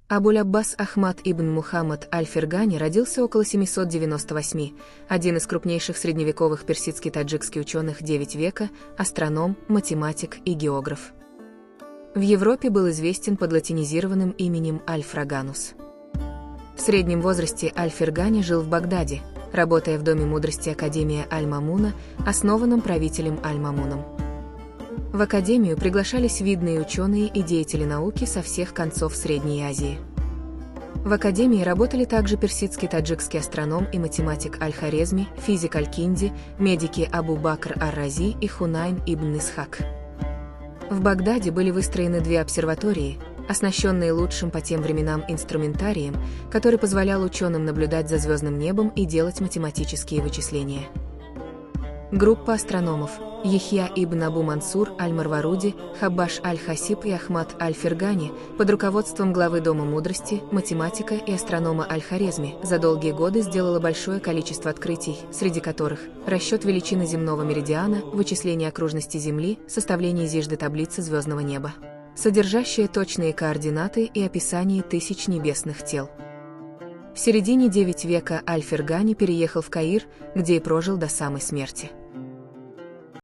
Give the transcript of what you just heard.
Абуль-Аббас Ахмад ибн Мухаммад аль-Фергани родился около 798, один из крупнейших средневековых персидско-таджикских ученых IX века, астроном, математик и географ. В Европе был известен под латинизированным именем Аль-Фраганус. В среднем возрасте аль-Фергани жил в Багдаде, работая в Доме мудрости Академия Аль-Мамуна, основанном правителем Аль-Мамуном. В Академию приглашались видные ученые и деятели науки со всех концов Средней Азии. В Академии работали также персидский таджикский астроном и математик Аль-Хорезми, физик Аль-Кинди, медики Абу Бакр ар-Рази и Хунайн ибн Исхак. В Багдаде были выстроены 2 обсерватории, оснащенные лучшим по тем временам инструментарием, который позволял ученым наблюдать за звездным небом и делать математические вычисления. Группа астрономов Яхья ибн Абу Мансур аль-Марваруди, Хаббаш аль-Хасиб и Ахмад аль-Фергани под руководством главы Дома мудрости, математика и астронома Аль-Хорезми за долгие годы сделала большое количество открытий, среди которых расчет величины земного меридиана, вычисление окружности Земли, составление зижды таблицы звездного неба, содержащая точные координаты и описание тысяч небесных тел. В середине IX века аль-Фергани переехал в Каир, где и прожил до самой смерти.